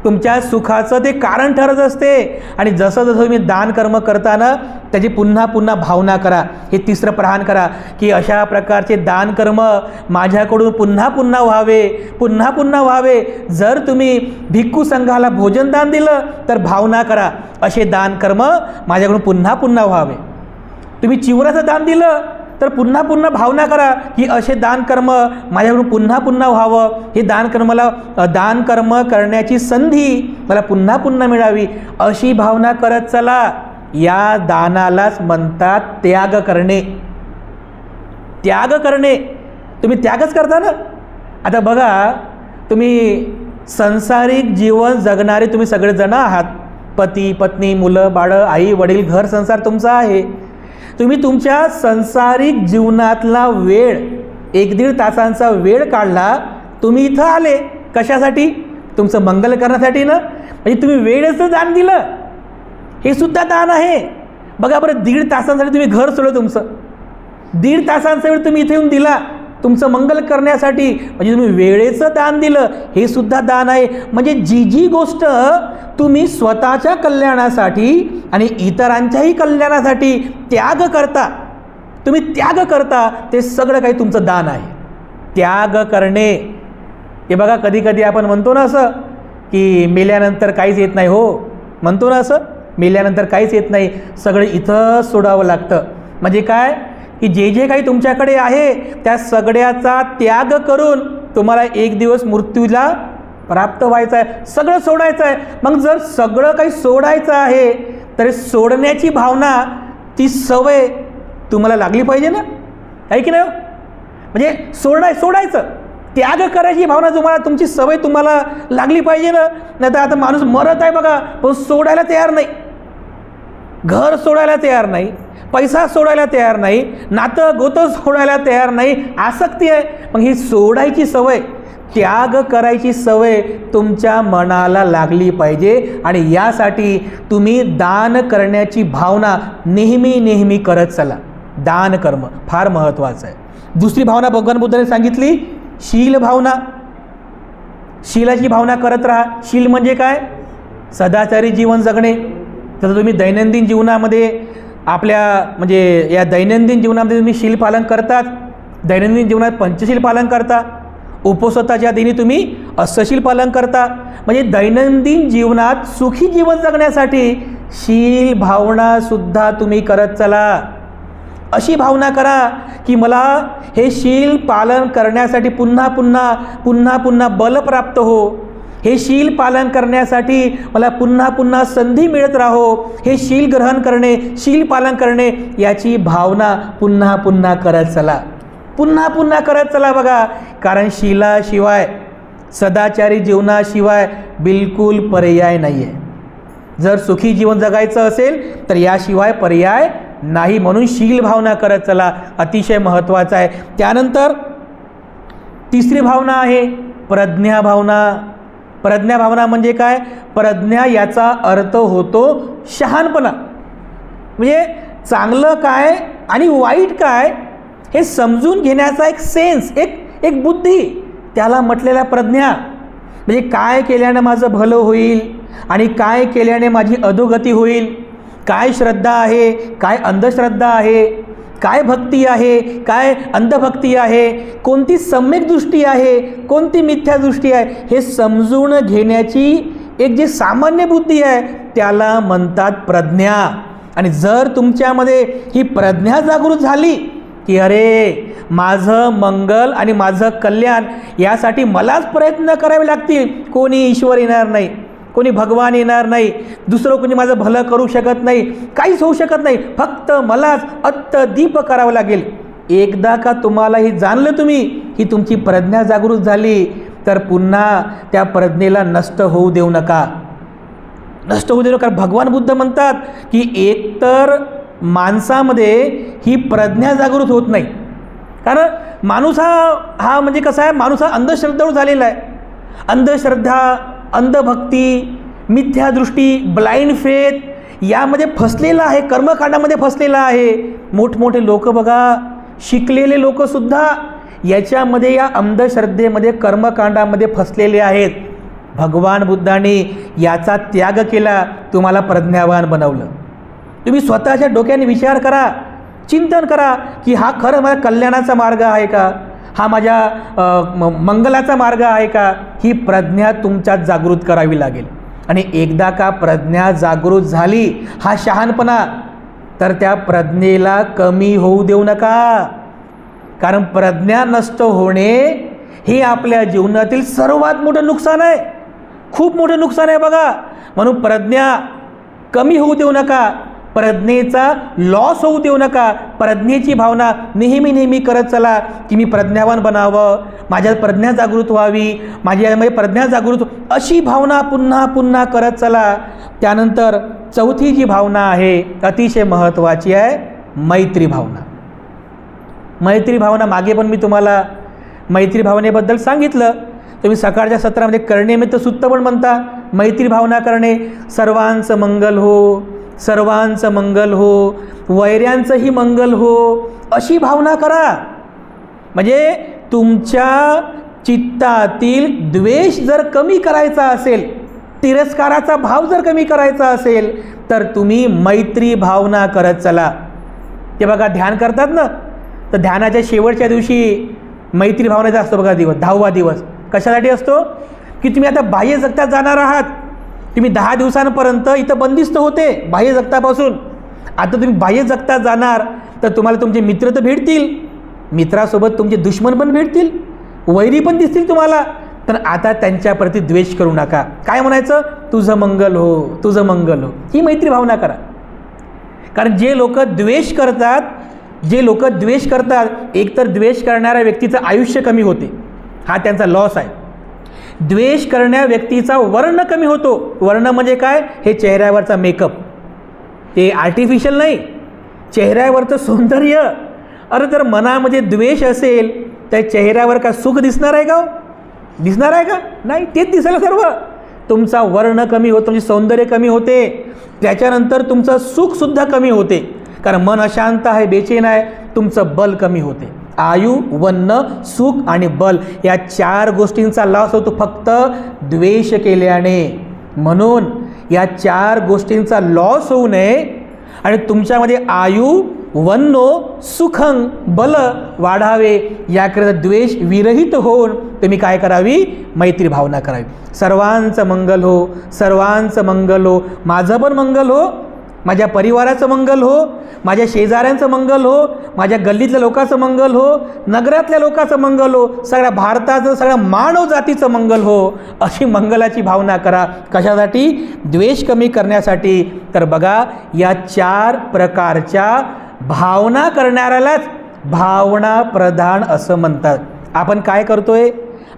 तुमच्या सुखाचं ते कारण ठरत असते. आणि जसं जसं तुम्ही दान कर्म करताना त्याची पुन्हा पुन्हा भावना करा. हे तिसरं प्रधान करा की अशा प्रकारचे दान कर्म माझ्याकडून पुन्हा पुन्हा व्हावे, पुन्हा पुन्हा व्हावे. जर तुम्ही भिक्खू संघाला भोजन दान दिलं तर भावना करा, असे दान कर्म माझ्याकडून पुन्हा पुन्हा व्हावे. तुम्ही चिवराचं दान दिलं तर पुन्हा पुन्हा भावना करा की असे दान कर्म माझ्याकडून पुन्हा पुन्हा व्हावं, हे दान कर्म करण्याची संधी मला पुन्हा पुन्हा मिळावी, अशी भावना करत चला. या दानालाच म्हणतात त्याग करणे. त्याग करणे, तुम्ही त्यागच करता ना. आता बघा, तुम्ही सांसारिक जीवन जगणारे तुम्ही सगळेजण आहात. पती पत्नी, मुलं बाळं, आई वडील, घर संसार तुमचा आहे. तुम्ही तुमच्या सांसारिक जीवनातला वेळ 1-1.5 तासांचा वेळ काढला, तुम्ही इथं आले कशासाठी? तुमचं मंगल करण्यासाठी ना. म्हणजे तुम्ही वेळेचं दान दिलं, हे सुद्धा दान आहे. बघा बरं, 1.5 तासांसाठी तुम्ही घर सोडलं, तुमचं 1.5 तासांचा वेळ तुम्ही इथे येऊन दिला तुमचं मंगल करण्यासाठी, म्हणजे तुम्ही वेळेचं दान दिलं, हे सुद्धा दान आहे. म्हणजे जी गोष्ट तुम्ही स्वतःच्या कल्याणासाठी आणि इतरांच्याही कल्याणासाठी त्याग करता, ते सगळं काही तुमचं दान आहे. त्याग करणे. हे बघा, कधी कधी आपण म्हणतो ना असं की मेल्यानंतर काहीच येत नाही. हो, म्हणतो ना असं, मेल्यानंतर काहीच येत नाही, सगळं इथं सोडावं लागतं. म्हणजे काय की जे काही तुमच्याकडे आहे त्या सगळ्याचा त्याग करून तुम्हाला एक दिवस मृत्यूला प्राप्त व्हायचं आहे, सगळं सोडायचं आहे. मग जर सगळं काही सोडायचं आहे तर सोडण्याची भावना, ती सवय तुम्हाला लागली पाहिजे ना, आहे की नाही? म्हणजे सोडायचं, त्याग करायची भावना तुमची सवय तुम्हाला लागली पाहिजे ना. नाही तर आता माणूस मरत आहे बघा, पण सोडायला तयार नाही. घर सोडायला तयार नाही, पैसा सोडायला तयार नाही, नातं गोतं सोडायला तयार नाही, आसक्ती आहे. मग ही सोडायची सवय, त्याग करायची सवय तुमच्या मनाला लागली पाहिजे. आणि यासाठी तुम्ही दान करण्याची भावना नेहमी करत चला. दान कर्म फार महत्त्वाचं आहे. दुसरी भावना भगवान बुद्धाने सांगितली, शील भावना. शीलाची भावना करत राहा. शील म्हणजे काय? सदाचारी जीवन जगणे. तर तुम्ही दैनंदिन जीवनामध्ये म्हणजे या दैनंदिन जीवनामध्ये तुम्ही शील पालन करतात. दैनंदिन जीवनात पंचशील पालन करता. उपवासाच्या दिनी तुम्ही अष्टशील पालन करता. म्हणजे दैनंदिन जीवनात सुखी जीवन जगण्यासाठी शील भावना सुद्धा तुम्ही करत चला. अशी भावना करा की मला हे शील पालन करण्यासाठी पुन्हा पुन्हा बल प्राप्त हो. हे शील पालन करण्यासाठी मला पुन्हा संधी मिळत राहो. हे शील ग्रहण करणे, शील पालन करणे, याची भावना पुन्हा करत चला. पुन्हा करत चला. बघा, कारण शीलाशिवाय, सदाचारी जीवनाशिवाय बिलकुल पर्याय नाही आहे. जर सुखी जीवन जगायचं असेल तर याशिवाय पर्याय नाही. म्हणून शील भावना करत चला, अतिशय महत्त्वाचं आहे. त्यानंतर तिसरी भावना आहे प्रज्ञा भावना. प्रज्ञा भावना म्हणजे काय? प्रज्ञा याचा अर्थ होतो शहाणपणा. म्हणजे चांगलं काय आणि वाईट काय हे समजून घेण्याचा एक सेन्स, एक बुद्धी, त्याला म्हटलेल्या प्रज्ञा. म्हणजे काय केल्याने माझं भलं होईल आणि काय केल्याने माझी अधोगती होईल, काय श्रद्धा आहे, काय अंधश्रद्धा आहे, काय भक्ती आहे, काय अंधभक्ती आहे, कोणती सम्यक दृष्टी आहे, कोणती मिथ्या दृष्टी आहे, हे समजून घेण्याची एक जी सामान्य बुद्धी आहे त्याला म्हणतात प्रज्ञा. आणि जर तुमच्यामध्ये ही प्रज्ञा जागृत झाली की अरे माझं मंगल आणि माझं कल्याण यासाठी मलाच प्रयत्न करावे लागतील, कोणी ईश्वर येणार नाही, कोणी भगवान येणार नाही, दुसरं कोणी माझं भलं करू शकत नाही, काहीच होऊ शकत नाही, फक्त मलाच अत्तदीप करावं लागेल. एकदा का तुम्हाला ही जाणलं, तुम्ही ही तुमची प्रज्ञा जागृत झाली, तर पुन्हा त्या प्रज्ञेला नष्ट होऊ देऊ नका. नष्ट होऊ देऊ नका. भगवान बुद्ध म्हणतात की एकतर माणसामध्ये ही प्रज्ञा जागृत होत नाही, कारण माणूस हा म्हणजे कसा आहे, माणूस हा अंधश्रद्धाळू झालेला आहे. अंधश्रद्धा, अंधभक्ती, मिथ्यादृष्टी, ब्लाइंड फेथ यामध्ये फसलेला आहे, कर्मकांडामध्ये फसलेला आहे. मोठमोठे लोक बघा, शिकलेले लोकसुद्धा याच्यामध्ये, या अंधश्रद्धेमध्ये, कर्मकांडामध्ये फसलेले आहेत. भगवान बुद्धाने याचा त्याग केला, तुम्हाला प्रज्ञावान बनवलं. तुम्ही स्वतःच्या डोक्याने विचार करा, चिंतन करा की हा खरं माझ्या कल्याणाचा मार्ग आहे का, हा माझ्या मंगलाचा मार्ग आहे का. ही प्रज्ञा तुमच्यात जागृत करावी लागेल. आणि एकदा का प्रज्ञा जागृत झाली, हा शहाणपणा, तर त्या प्रज्ञेला कमी होऊ देऊ नका. कारण प्रज्ञा नष्ट होणे हे आपल्या जीवनातील सर्वात मोठं नुकसान आहे, खूप मोठं नुकसान आहे बघा. म्हणून प्रज्ञा कमी होऊ देऊ नका, प्रज्ञेचा लॉस होऊ देऊ नका. प्रज्ञेची भावना नेहमी नेहमी करत चला की मी प्रज्ञावान बनावं, माझ्यात प्रज्ञा जागृत व्हावी, माझ्यामध्ये प्रज्ञा जागृत, अशी भावना पुन्हा पुन्हा करत चला. त्यानंतर चौथी जी भावना आहे अतिशय महत्त्वाची आहे, मैत्री भावना. मैत्री भावना मागे पण मी तुम्हाला मैत्री भावनेबद्दल सांगितलं. तुम्ही सकाळच्या सत्रामध्ये करणे सुत्त पण म्हणता, मैत्री भावना करणे. सर्वांचं मंगल हो, सर्वांचं मंगल हो, वैऱ्यांचंही मंगल हो, अशी भावना करा. म्हणजे तुमच्या चित्तातील द्वेष जर कमी करायचा असेल, तिरस्काराचा भाव जर कमी करायचा असेल, तर तुम्ही मैत्री भावना करत चला. ते बघा ध्यान करतात ना, तर ध्यानाच्या शेवटच्या दिवशी मैत्री भावनेचा असतो बघा दिवस, 10वा दिवस. कशासाठी असतो? की तुम्ही आता बाह्य जगतात जाणार आहात. तुम्ही 10 दिवसांपर्यंत इथं बंदिस्त होते बाह्य जगतापासून. आता तुम्ही बाह्य जगतात जाणार तर तुम्हाला तुमचे मित्र तर भेटतील, मित्रासोबत तुमचे दुश्मन पण भेटतील, वैरी पण दिसतील तुम्हाला. तर आता त्यांच्याप्रती द्वेष करू नका. काय म्हणायचं? तुझं मंगल हो, तुझं मंगल हो, ही मैत्री भावना करा. कारण जे लोक द्वेष करतात, जे लोक द्वेष करतात, एकतर द्वेष करणाऱ्या व्यक्तीचं आयुष्य कमी होते, हा त्यांचा लॉस आहे. द्वेष करणाऱ्या व्यक्तीचा वर्ण कमी होतो. वर्ण म्हणजे काय? हे चेहऱ्यावरचा मेकअप, ते आर्टिफिशियल नाही, चेहऱ्यावरचं सौंदर्य. अरे तर मनामध्ये द्वेष असेल तर चेहऱ्यावर का सुख दिसणार आहे का? दिसणार आहे का? नाही, तेच दिसेल सर्व. तुमचा वर्ण कमी होतो, तुमचे सौंदर्य कमी होते, त्याच्यानंतर तुमचं सुखसुद्धा कमी होते. कारण मन अशांत आहे, बेचैन आहे, तुमचं बल कमी होते. आयु, वन्न, सुख आणि बल या 4 गोष्टींचा लॉस होतो फक्त द्वेष केल्याने. म्हणून या 4 गोष्टींचा लॉस होऊ नये आणि तुमच्यामध्ये आयु, वन्नो, सुखं, बल वाढावे, याकरिता द्वेष विरहित होऊन तुम्ही काय करावी? मैत्री भावना करावी. सर्वांचं मंगल हो, सर्वांचं मंगल हो, माझं पण मंगल हो, माझ्या परिवाराचं मंगल हो, माझ्या शेजाऱ्यांचं मंगल हो, माझ्या गल्लीतल्या लोकांचं मंगल हो, नगरातल्या लोकांचं मंगल हो, सगळ्या भारताचं, सगळ्या मानव जातीचं मंगल हो, अशी मंगलाची भावना करा. कशासाठी? द्वेष कमी करण्यासाठी. तर बघा, या 4 प्रकारच्या भावना करणाऱ्यालाच भावना प्रधान असं म्हणतात. आपण काय करतोय?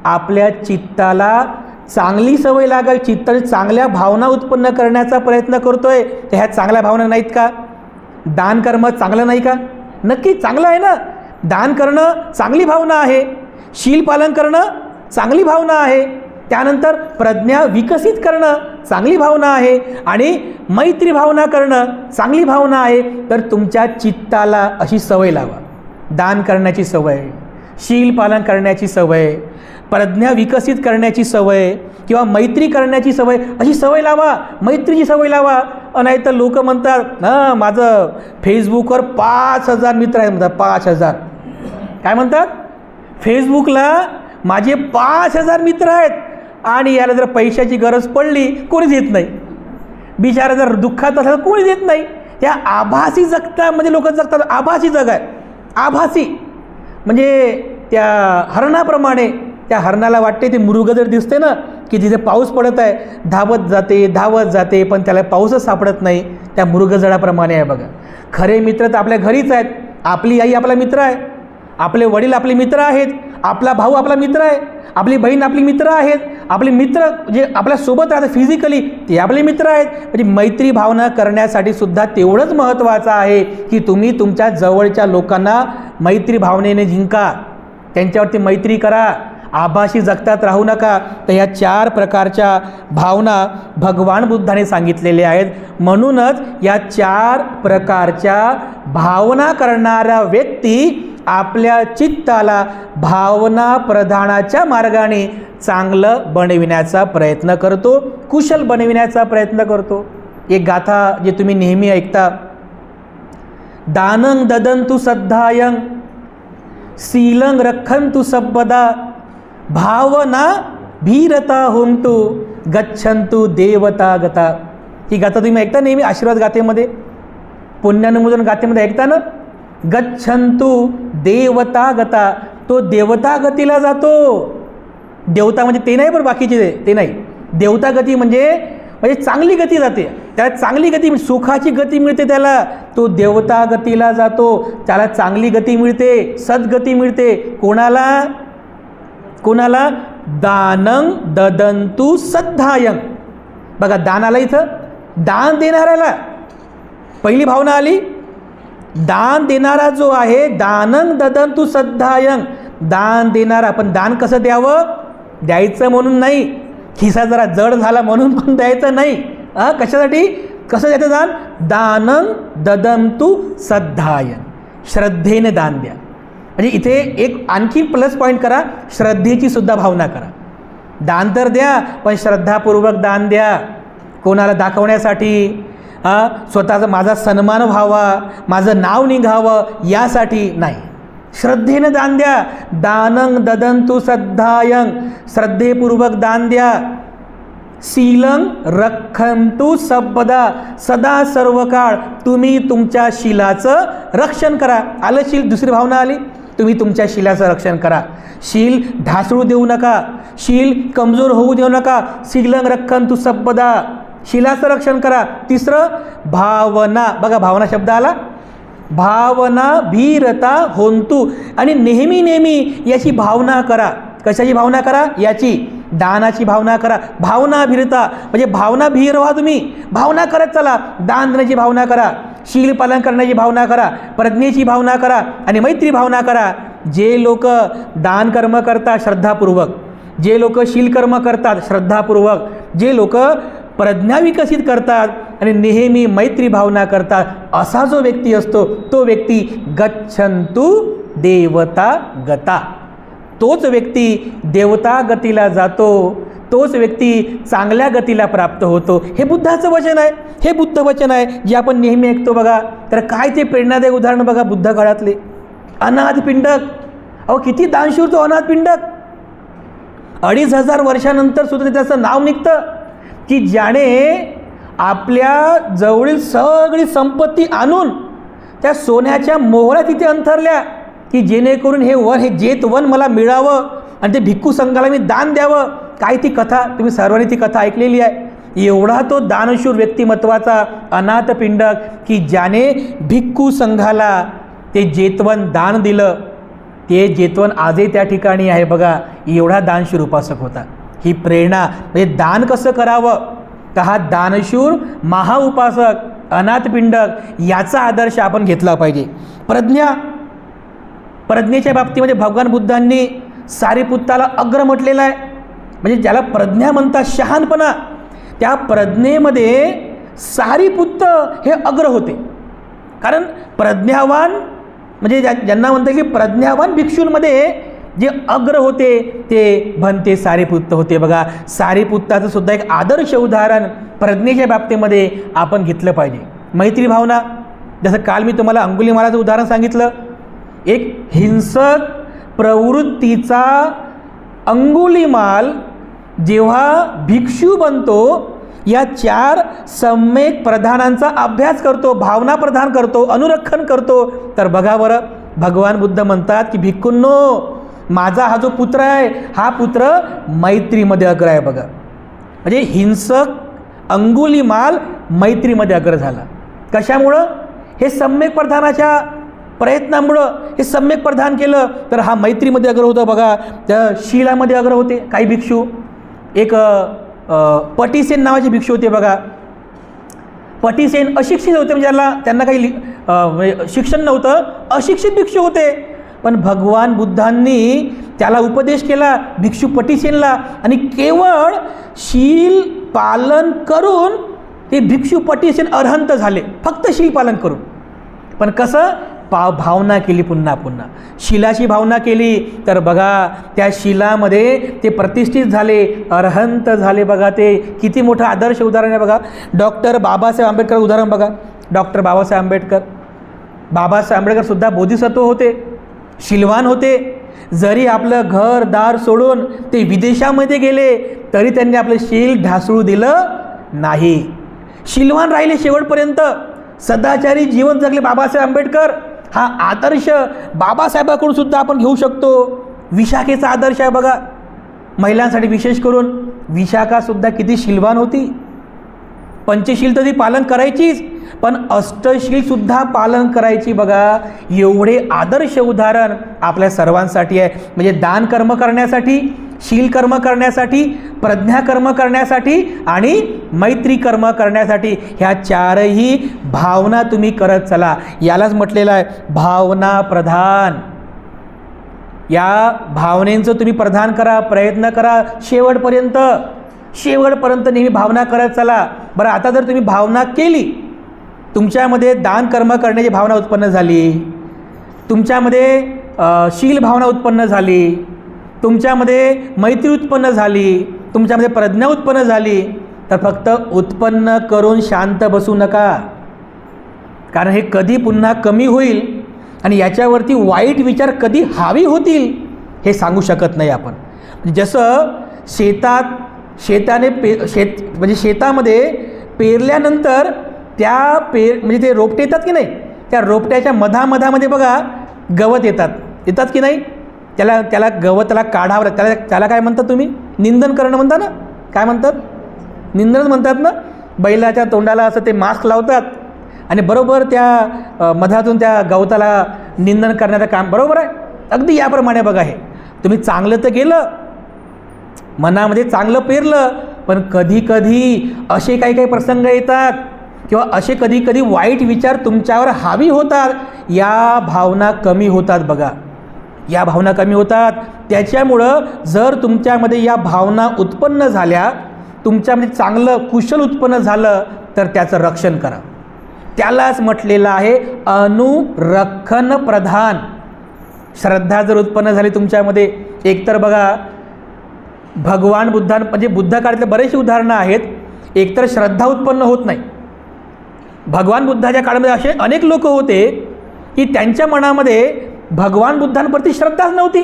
आपल्या चित्ताला चांगली सवय लागावी, चित्ताची चांगल्या भावना उत्पन्न करण्याचा प्रयत्न करतोय. तर ह्या चांगल्या भावना नाहीत का? दान कर्म चांगलं नाही का? नक्की चांगलं आहे ना. दान करणं चांगली भावना आहे, शील पालन करणं चांगली भावना आहे, त्यानंतर प्रज्ञा विकसित करणं चांगली भावना आहे, आणि मैत्री भावना करणं चांगली भावना आहे. तर तुमच्या चित्ताला अशी सवय लावा, दान करण्याची सवय, शील पालन करण्याची सवय, प्रज्ञा विकसित करण्याची सवय किंवा मैत्री करण्याची सवय, अशी सवय लावा, मैत्रीची सवय लावा. नाही तर लोक म्हणतात हां माझं फेसबुकवर 5000 मित्र आहेत म्हणतात. 5000 काय म्हणतात? फेसबुकला माझे 5000 मित्र आहेत, आणि याला जर पैशाची गरज पडली कोणीच येत नाही. बिचारा जर दुःखात असेल कोणीच येत नाही. त्या आभासी जगतामध्ये लोक जगतात. आभासी जग आहे, आभासी. म्हणजे त्या हरणाप्रमाणे, त्या हरणाला वाटते ते मृगजळ दिसते ना की जिथे पाऊस पडत आहे धावत जाते धावत जाते, पण त्याला पाऊसच सापडत नाही. त्या मृगजळाप्रमाणे आहे बघा. खरे मित्र तर आपल्या घरीच आहेत. आपली आई आपला मित्र आहे, आपले वडील आपले मित्र आहेत, आपला भाऊ आपला मित्र आहे, आपली बहीण आपली मित्र आहेत, आपले मित्र जे आपल्यासोबत राहतात फिजिकली ते आपले मित्र आहेत. म्हणजे मैत्री भावना करण्यासाठी सुद्धा तेवढंच महत्त्वाचं आहे की तुम्ही तुमच्या जवळच्या लोकांना मैत्री भावनेने जिंका, त्यांच्यावरती मैत्री करा, आभासी जगतात राहू नका. तर ह्या 4 प्रकारच्या भावना भगवान बुद्धाने सांगितलेल्या आहेत. म्हणूनच या 4 प्रकारच्या भावना करणारा व्यक्ती आपल्या चित्ताला भावना प्रधानाच्या मार्गाने चांगलं बनविण्याचा प्रयत्न करतो, कुशल बनविण्याचा प्रयत्न करतो. एक गाथा जे तुम्ही नेहमी ऐकता, दानं ददन्तु सद्धायं शीलं रक्षन्तु सर्वदा भावना भीरता होंतु गच्छन्तु देवता गता. ही गाथा तुम्ही ऐकता नेहमी आशीर्वाद गाथेमध्ये. पुण्यानुमोदन गाथेमध्ये ऐकता ना, गच्छन्तु देवता गता, तो देवता गतीला जातो. देवता म्हणजे ते नाही, पण बाकीचे ते नाही. देवता गती म्हणजे चांगली गती जाते, त्याला चांगली गती, सुखाची गती मिळते त्याला. तो देवता गतीला जातो, त्याला चांगली गती मिळते, सद्गती मिळते. कोणाला? कोणाला? दानं ददंतु सद्धायं. बघा, दानाला इथं दान देणाऱ्याला पहिली भावना आली. दान देणारा जो आहे, दानं ददंतु सद्धायं, दान देणारा. पण दान कसं द्यावं? द्यायचं म्हणून नाही, खिसा जरा जड झाला म्हणून पण द्यायचं नाही. कशासाठी? कसं द्यायचं दान? दानं ददंतु सद्धायं, श्रद्धेने दान द्या. म्हणजे इथे एक आणखी प्लस पॉईंट करा, श्रद्धेची सुद्धा भावना करा. दान तर द्या, पण श्रद्धापूर्वक दान द्या. कोणाला दाखवण्यासाठी, स्वतःचा माझा सन्मान व्हावा, माझं नाव निघावं यासाठी नाही. श्रद्धेने दान द्या. दानं ददंतु सद्धायं, श्रद्धेपूर्वक दान द्या. शीलं रक्षन्तु सर्वदा, सदा सर्व काळ तुम्ही तुमच्या शीलाचं रक्षण करा. आलं शील, दुसरी भावना आली, तुम्ही तुमच्या शीलाचं रक्षण करा. शील ढासळू देऊ नका, शील कमजोर होऊ देऊ नका. शीलं रक्षन्तु सर्वदा, शीलाचं रक्षण करा. तिसरं भावना. बघा, भावना शब्द आला. भावना भीरता होंतु, आणि नेहमी नेहमी याची भावना करा. कशाची भावना करा? याची, दानाची भावना करा. भावना भीरता म्हणजे भावना भीर व्हा तुम्ही, भावना करत चला. दान देण्याची भावना करा, शील पालन करण्याची भावना करा, प्रज्ञेची भावना करा आणि मैत्री भावना करा. जे लोक दान कर्म करतात श्रद्धापूर्वक, जे लोक शील कर्म करतात श्रद्धापूर्वक, जे लोक प्रज्ञा विकसित करतात आणि नेहमी मैत्री भावना करतात, असा जो व्यक्ती असतो तो व्यक्ती गच्छन्तु देवता गता. तोच व्यक्ती देवता गतीला जातो, तोच व्यक्ती चांगल्या गतीला प्राप्त होतो. हे बुद्धाचं वचन आहे, हे बुद्ध वचन आहे जे आपण नेहमी ऐकतो. बघा, तर काय ते प्रेरणादायक उदाहरण बघा बुद्ध काळातले. अनाथ पिंडक, अहो किती दानशूर तो अनाथ पिंडक. 2500 वर्षानंतर सुद्धा त्याचं नाव निघतं की ज्याने आपल्या जवळील सगळी संपत्ती आणून त्या सोन्याच्या मोहरा तिथे अंथरल्या की जेणेकरून हे जेत वन मला मिळावं आणि ते भिक्खू संघाला मी दान द्यावं. काय ती कथा, तुम्ही सर्वांनी ती कथा ऐकलेली आहे. एवढा तो दानशूर व्यक्तिमत्वाचा अनाथ पिंडक की ज्याने भिक्खू संघाला ते जेतवन दान दिलं. ते जेतवन आजही त्या ठिकाणी आहे बघा. एवढा दानशूर उपासक होता. ही प्रेरणा म्हणजे दान कसं करावं, तर हा दानशूर महाउपासक अनाथ पिंडक याचा आदर्श आपण घेतला पाहिजे. प्रज्ञेच्या बाबतीमध्ये भगवान बुद्धांनी सारीपुत्ताला अग्र म्हटलेला आहे. म्हणजे ज्याला प्रज्ञा म्हणतात, शहाणपणा, त्या प्रज्ञेमध्ये सारीपुत्त हे अग्र होते. कारण प्रज्ञावान म्हणजे ज्यांना म्हणतात की प्रज्ञावान भिक्षूंमध्ये जे अग्र होते ते भंते सारीपुत्त होते. बघा, सारीपुत्ताचं सुद्धा एक आदर्श उदाहरण प्रज्ञेच्या बाबतीमध्ये आपण घेतलं पाहिजे. मैत्री भावना, जसं काल मी तुम्हाला अंगुलीमालाचं उदाहरण सांगितलं. एक हिंसक प्रवृत्तीचा अंगुलीमाल जेव्हा भिक्षू बनतो, या 4 सम्यक प्रधानांचा अभ्यास करतो, भावना प्रधान करतो, अनुरक्षण करतो. तर बघा बरं, भगवान बुद्ध म्हणतात की भिक्खूंनो, माझा हा जो पुत्र आहे हा पुत्र मैत्रीमध्ये अग्र आहे. बघा, म्हणजे हिंसक अंगुलीमाल मैत्रीमध्ये अग्र झाला. कशामुळं? हे सम्यक प्रधानाच्या प्रयत्नामुळं हे सम्यक प्रधान केलं तर हा मैत्रीमध्ये अग्र होतं. बघा, त्या शीलामध्ये अग्र होते. काही भिक्षू, एक पटीसेन नावाचे भिक्षू होते. बघा, पटीसेन अशिक्षित होते, म्हणजे त्यांना काही शिक्षण नव्हतं, अशिक्षित भिक्षू होते. पण भगवान बुद्धांनी त्याला उपदेश केला, भिक्षू पटीसेनला, आणि केवळ शील पालन करून ते भिक्षू पटीसेन अरहंत झाले, फक्त शील पालन करून. पण कसं? भावना केली, पुन्हा पुन्हा शीलाची भावना केली तर बघा त्या शीलामध्ये ते प्रतिष्ठित झाले, अरहंत झाले. बघा, ते किती मोठं आदर्श उदाहरण आहे. बघा, डॉक्टर बाबासाहेब आंबेडकर उदाहरण बघा. डॉक्टर बाबासाहेब आंबेडकर सुद्धा बोधिसत्व होते, शीलवान होते. जरी आपलं घर दार सोडून ते विदेशामध्ये गेले तरी त्यांनी आपलं शील ढासळू दिलं नाही. शीलवान राहिले शेवटपर्यंत. सदाचारी जीवन जगले बाबासाहेब आंबेडकर, हा आदर्श बाबासाहेबांकडून सुद्धा आपण घेऊ शकतो. विशाखेचा आदर्श आहे बघा, महिलांसाठी विशेष करून. विशाखासुद्धा किती शीलवान होती. पंचशील तर ती पालन करायचीच, पण अष्टशीलसुद्धा पालन करायची बघा. एवढे आदर्श उदाहरण आपल्या सर्वांसाठी आहे. म्हणजे दान कर्म करण्यासाठी, शील कर्म करण्यासाठी, प्रज्ञा कर्म करण्यासाठी आणि मैत्री कर्म करण्यासाठी, ह्या चारही भावना तुम्ही करत चला. यालाच म्हटलेलं आहे भावना प्रधान. या भावनेचं तुम्ही प्रधान करा, प्रयत्न करा शेवटपर्यंत नेहमी भावना करत चला. बरं, आता जर तुम्ही भावना केली, तुमच्यामध्ये दान कर्म करण्याची भावना उत्पन्न झाली, तुमच्यामध्ये शील भावना उत्पन्न झाली, तुमच्यामध्ये मैत्री उत्पन्न झाली, तुमच्यामध्ये प्रज्ञा उत्पन्न झाली, तर फक्त उत्पन्न करून शांत बसू नका. कारण हे कधी पुन्हा कमी होईल आणि याच्यावरती वाईट विचार कधी हावी होतील हे सांगू शकत नाही आपण. जसं म्हणजे शेतामध्ये पेरल्यानंतर त्या म्हणजे ते रोपटे येतात की नाही, त्या रोपट्याच्या मधामध्ये बघा गवत येतात की नाही. त्याला गवताला काढावं, त्याला काय म्हणतात तुम्ही? निंदन करणं म्हणता ना. काय म्हणतात? निंदन म्हणतात ना. बैलाच्या तोंडाला असं ते मास्क लावतात आणि बरोबर त्या मधातून त्या गवताला निंदन करण्याचं काम. बरोबर आहे. अगदी याप्रमाणे बघा, हे तुम्ही चांगलं तर केलं, मनामध्ये चांगलं पेरलं, पण कधी असे काही प्रसंग येतात किंवा असे कधी वाईट विचार तुमच्यावर हावी होतात. या भावना कमी होतात बघा, या भावना कमी होतात. त्याच्यामुळं जर तुमच्यामध्ये या भावना उत्पन्न झाल्या, तुमच्यामध्ये चांगलं कुशल उत्पन्न झालं, तर त्याचं रक्षण करा. त्यालाच म्हटलेलं आहे अनुरक्षण प्रधान. श्रद्धा जर उत्पन्न झाली तुमच्यामध्ये, एकतर बघा भगवान म्हणजे बुद्ध काळातले बरेचसे उदाहरणं आहेत. एकतर श्रद्धा उत्पन्न होत नाही. भगवान बुद्धाच्या काळामध्ये असे अनेक लोक होते की त्यांच्या मनामध्ये भगवान बुद्धांप्रती श्रद्धाच नव्हती.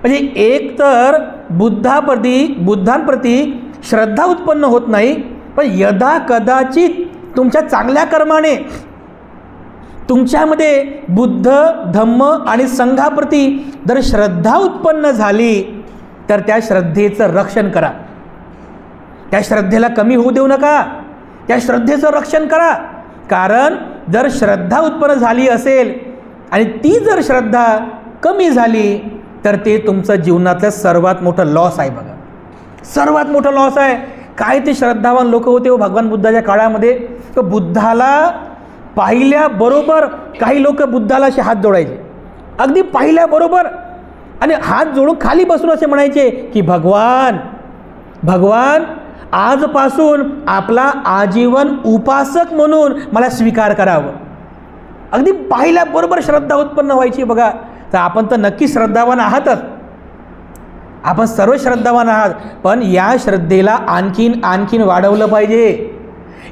म्हणजे एकतर बुद्धांप्रती श्रद्धा उत्पन्न होत नाही, पण यदा कदाचित तुमच्या चांगल्या कर्माने तुमच्यामध्ये बुद्ध, धम्म आणि संघाप्रती जर श्रद्धा उत्पन्न झाली, तर त्या श्रद्धेचं रक्षण करा. त्या श्रद्धेला कमी होऊ देऊ नका, त्या श्रद्धेचं रक्षण करा. कारण जर श्रद्धा उत्पन्न झाली असेल आणि ती जर श्रद्धा कमी झाली, तर ते तुमचं जीवनातलं सर्वात मोठं लॉस आहे बघा. सर्वात मोठं लॉस आहे. काय ते श्रद्धावान लोक होते हो भगवान बुद्धाच्या काळामध्ये. तर बुद्धाला पाहिल्याबरोबर काही लोक बुद्धाला असे हात जोडायचे, अगदी पाहिल्याबरोबर, आणि हात जोडून खाली बसून असे म्हणायचे की भगवान आजपासून आपला आजीवन उपासक म्हणून मला स्वीकार करावं. अगदी पाहिल्याबरोबर श्रद्धा उत्पन्न व्हायची बघा. तर आपण तर नक्की श्रद्धावान आहातच, आपण सर्व श्रद्धावान आहात, पण या श्रद्धेला आणखीन वाढवलं पाहिजे.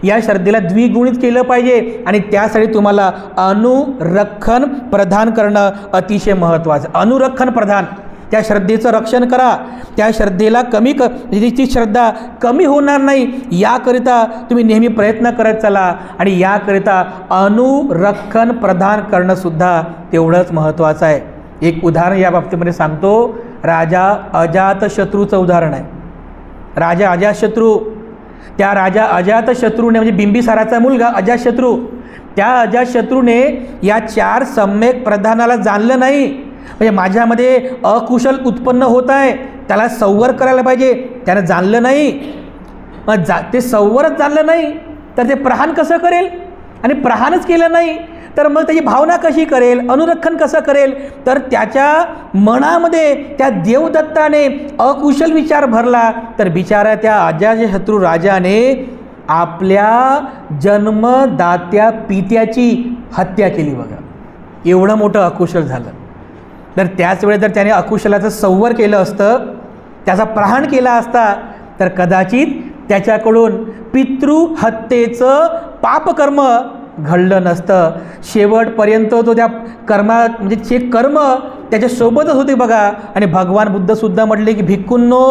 या श्रद्धेला द्विगुणित केलं पाहिजे आणि त्यासाठी तुम्हाला अनुरक्षण प्रदान करणं अतिशय महत्त्वाचं. अनुरक्षण प्रदान, त्या श्रद्धेचं रक्षण करा. त्या श्रद्धेला ती श्रद्धा कमी होणार नाही याकरिता तुम्ही नेहमी प्रयत्न करत चला. आणि याकरिता अनुरक्षण प्रदान करणंसुद्धा तेवढंच महत्त्वाचं आहे. एक उदाहरण या बाबतीमध्ये सांगतो. राजा अजातशत्रूचं उदाहरण आहे. राजा अजातशत्रू, त्या राजा अजातशत्रूने म्हणजे बिंबिसाराचा मुलगा अजातशत्रू, त्या अजातशत्रूने या 4 सम्यक प्रधानाला जाणलं नाही. म्हणजे माझ्यामध्ये अकुशल उत्पन्न होत आहे, त्याला संवर करायला पाहिजे, त्यानं जाणलं नाही. मग ते संवरच जाणलं नाही तर ते प्रहान कसं करेल, आणि प्रहानच केलं नाही तर मग त्याची भावना कशी करेल, अनुरक्षण कसं करेल. तर त्याच्या मनामध्ये त्या देवदत्ताने अकुशल विचार भरला. तर बिचारा त्या अजातशत्रू राजाने आपल्या जन्मदात्या पित्याची हत्या केली बघा. एवढं मोठं अकुशल झालं. तर त्याच वेळेस जर त्याने अकुशलाचं संवर केलं असतं, त्याचा प्रहाण केला असता, तर कदाचित त्याच्याकडून पितृहत्येचं पापकर्म घडलं नसतं. शेवटपर्यंत तो त्या म्हणजे जे कर्म त्याच्यासोबतच होते बघा. आणि भगवान बुद्धसुद्धा म्हटले की भिक्खूंनो,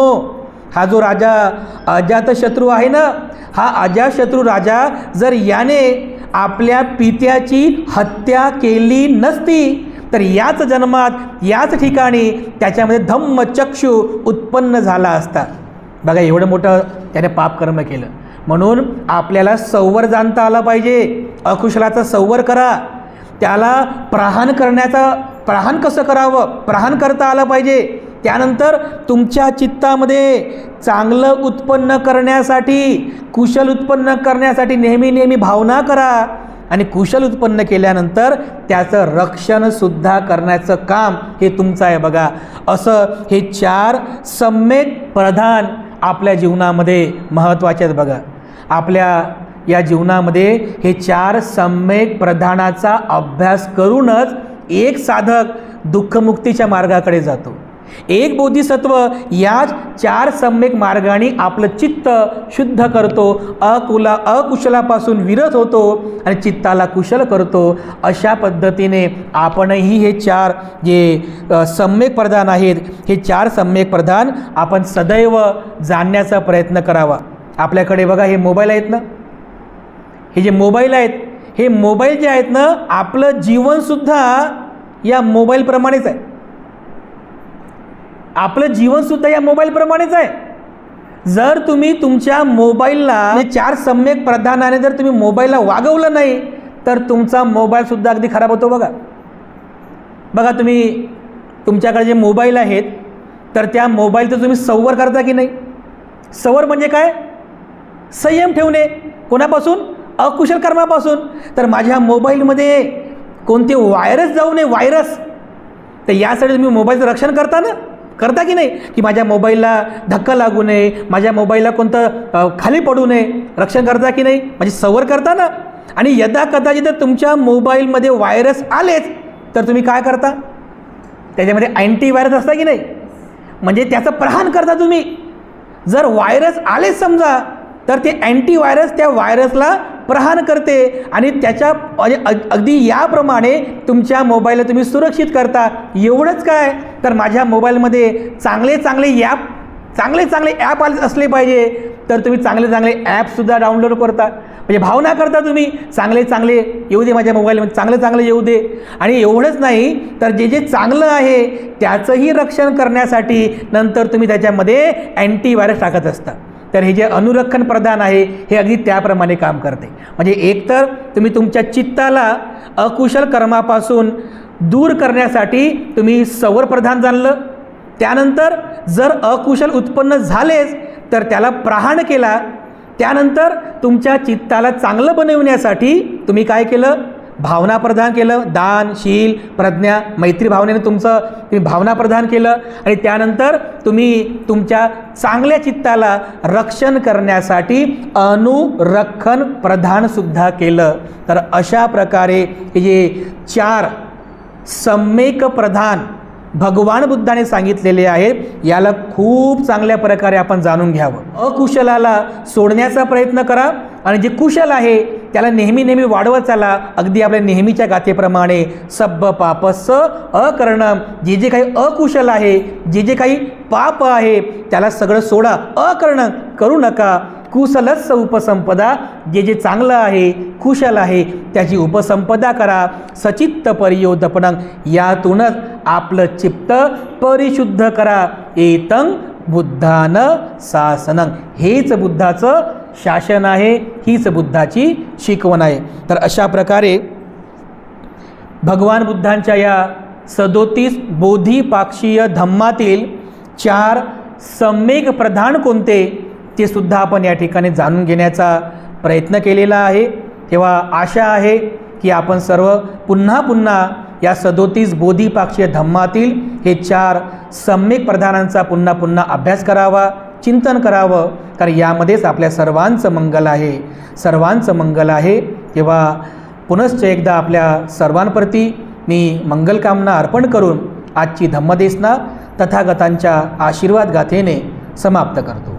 हा जो राजा अजातशत्रू आहे ना, हा अजातशत्रू राजा जर याने आपल्या पित्याची हत्या केली नसती तर याच जन्मात याच ठिकाणी त्याच्यामध्ये धम्मचक्षु उत्पन्न झाला असता. बघा एवढं मोठं त्याने पापकर्म केलं. म्हणून आपल्याला संवर जाणता आला पाहिजे. अकुशलाचा संवर करा. त्याला प्रहान कसं करावं प्रहान करता आलं पाहिजे. त्यानंतर तुमच्या चित्तामध्ये चांगलं उत्पन्न करण्यासाठी कुशल उत्पन्न करण्यासाठी नेहमी भावना करा आणि कुशल उत्पन्न केल्यानंतर त्याचं रक्षणसुद्धा करण्याचं काम हे तुमचं आहे. बघा असं हे 4 सम्यक प्रधान आपल्या जीवनामध्ये महत्त्वाचे आहेत. बघा आपल्या या जीवनामध्ये हे 4 सम्यक प्रधानाचा अभ्यास करूनच एक साधक दुःखमुक्तीच्या मार्गाकडे जातो. एक बोधिसत्व याच 4 सम्यक मार्गाने आपलं चित्त शुद्ध करतो, अकुशलापासून विरत होतो आणि चित्ताला कुशल करतो. अशा पद्धतीने आपणही हे 4 जे सम्यक प्रधान आहेत हे 4 सम्यक प्रधान आपण सदैव जाणण्याचा प्रयत्न करावा. आपल्याकडे बघा हे मोबाईल आहेत ना, हे जे मोबाईल आहेत हे मोबाईल जे आहेत ना आपलं जीवनसुद्धा या मोबाईलप्रमाणेच आहे. आपलं जीवनसुद्धा या मोबाईलप्रमाणेच आहे. जर तुम्ही तुमच्या मोबाईलला 4 सम्यक प्रधानाने जर तुम्ही मोबाईलला वागवलं नाही तर तुमचा मोबाईलसुद्धा अगदी खराब होतो. बघा तुम्ही तुमच्याकडे जे मोबाईल आहेत तर त्या मोबाईलचं तुम्ही संवर करता की नाही. संवर म्हणजे काय? संयम ठेवणे. कोणापासून? अकुशल कर्मापासून. तर माझ्या मोबाईलमध्ये कोणते व्हायरस जाऊ नये, व्हायरस. तर यासाठी तुम्ही मोबाईलचं रक्षण करता की नाही, की माझ्या मोबाईलला धक्का लागू नये, माझ्या मोबाईलला कोणतं खाली पडू नये, रक्षण करता की नाही, म्हणजे संवर करता ना. आणि यदा कदाचित तुमच्या मोबाईलमध्ये व्हायरस आलेच तर तुम्ही काय करता? त्याच्यामध्ये अँटीव्हायरस असता की नाही, म्हणजे त्याचं प्रहान करता तुम्ही. जर व्हायरस आलेच समजा तर ते अँटीव्हायरस त्या व्हायरसला प्रहान करते आणि त्याच्या अगदी याप्रमाणे तुमच्या मोबाईलला तुम्ही सुरक्षित करता. एवढंच काय तर माझ्या मोबाईलमध्ये चांगले ॲप असले पाहिजे तर तुम्ही चांगले ॲपसुद्धा डाउनलोड करता. म्हणजे भावना करता तुम्ही चांगले येऊ दे माझ्या मोबाईलमध्ये, चांगले येऊ दे. आणि एवढंच नाही तर जे चांगलं आहे त्याचंही रक्षण करण्यासाठी नंतर तुम्ही त्याच्यामध्ये अँटीव्हायरस टाकत असता. तर हे जे अनुरक्षण प्रधान आहे हे अगदी त्याप्रमाणे काम करते. म्हणजे एकतर तुम्ही तुमच्या चित्ताला अकुशल कर्मापासून दूर करण्यासाठी तुम्ही संवर प्रधान जाणलं. त्यानंतर जर अकुशल उत्पन्न झालेच तर त्याला प्रहाण केला. त्यानंतर तुमच्या चित्ताला चांगलं बनवण्यासाठी तुम्ही काय केलं? भावना प्रदान केलं. दान, शील, प्रज्ञा, मैत्री भावनेने तुम्ही भावना प्रदान केलं. आणि त्यानंतर तुम्ही तुमच्या चांगल्या चित्ताला रक्षण करण्यासाठी अनुरक्षण प्रदानसुद्धा केलं. तर अशा प्रकारे हे जे 4 सम्यक प्रधान भगवान बुद्धाने सांगितलेले आहेत याला खूप चांगल्या प्रकारे आपण जाणून घ्यावं. अकुशलाला सोडण्याचा प्रयत्न करा आणि जे कुशल आहे त्याला नेहमी वाढवत चाला. अगदी आपल्या नेहमीच्या गाथेप्रमाणे सब्ब पापस्स अकरणम. जे काही अकुशल आहे, जे काही पाप आहे त्याला सगळं सोडा. अकरण करू नका. कुशलस्स उपसंपदा. जे चांगलं आहे, कुशल आहे त्याची उपसंपदा करा. सचित्त परियोदपणं. यातूनच आपलं चित्त परिशुद्ध करा. एतं बुद्धान शासनं. हेच बुद्धाचं शासन आहे, हीच बुद्धाची शिकवण आहे. तर अशा प्रकारे भगवान बुद्धांच्या या 37 बोधिपाक्षीय धम्मातील 4 सम्यक प्रधान कोणते ते सुद्धा आपण या ठिकाणी जाणून घेण्याचा प्रयत्न केलेला आहे. तेव्हा आशा आहे की आपण सर्व पुन्हा या 37 बोधिपाक्षीय धम्मातील हे 4 सम्यक प्रधानांचा पुन्हा अभ्यास करावा, चिंतन करावं. कारण यामध्येच आपल्या सर्वांचं मंगल आहे. तेव्हा पुनश्च एकदा आपल्या सर्वांप्रती मी मंगलकामना अर्पण करून आजची धम्मदेशना तथागतांच्या आशीर्वाद गाथेने समाप्त करतो.